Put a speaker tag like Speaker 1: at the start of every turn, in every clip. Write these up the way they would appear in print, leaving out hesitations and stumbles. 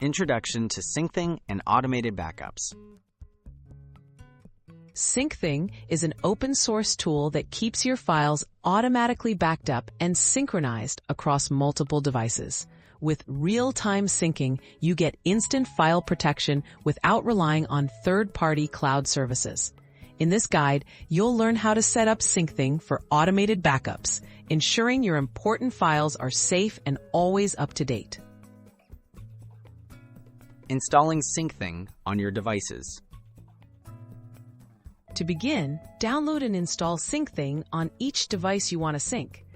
Speaker 1: Introduction to Syncthing and Automated Backups.
Speaker 2: Syncthing is an open-source tool that keeps your files automatically backed up and synchronized across multiple devices. With real-time syncing, you get instant file protection without relying on third-party cloud services. In this guide, you'll learn how to set up Syncthing for automated backups, ensuring your important files are safe and always up to date.
Speaker 1: Installing Syncthing on your devices.
Speaker 2: To begin, download and install Syncthing on each device you want to sync.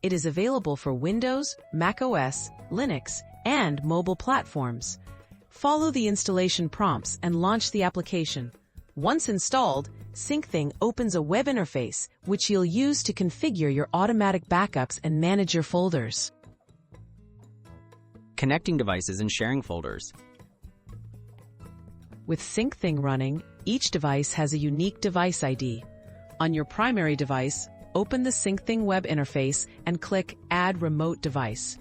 Speaker 2: It is available for Windows, macOS, Linux, and mobile platforms. Follow the installation prompts and launch the application. Once installed, Syncthing opens a web interface which you'll use to configure your automatic backups and manage your folders.
Speaker 1: Connecting devices and sharing folders.
Speaker 2: With Syncthing running, each device has a unique device ID. On your primary device, open the Syncthing web interface and click Add Remote Device.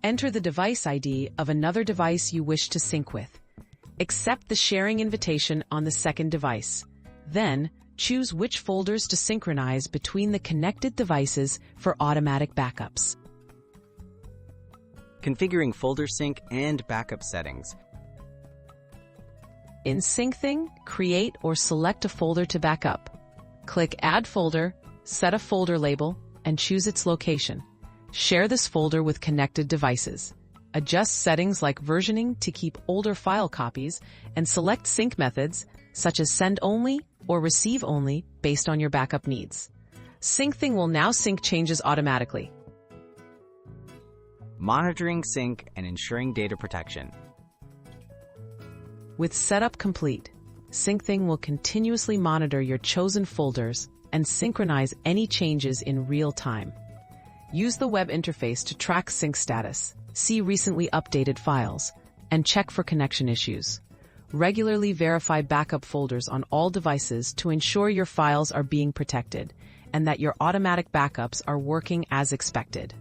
Speaker 2: Enter the device ID of another device you wish to sync with. Accept the sharing invitation on the second device. Then, choose which folders to synchronize between the connected devices for automatic backups.
Speaker 1: Configuring folder sync and backup settings.
Speaker 2: In Syncthing, create or select a folder to back up. Click Add Folder, set a folder label, and choose its location. Share this folder with connected devices. Adjust settings like versioning to keep older file copies, and select sync methods, such as send only or receive only, based on your backup needs. Syncthing will now sync changes automatically.
Speaker 1: Monitoring sync and ensuring data protection.
Speaker 2: With setup complete, Syncthing will continuously monitor your chosen folders and synchronize any changes in real time. Use the web interface to track sync status, see recently updated files, and check for connection issues. Regularly verify backup folders on all devices to ensure your files are being protected and that your automatic backups are working as expected.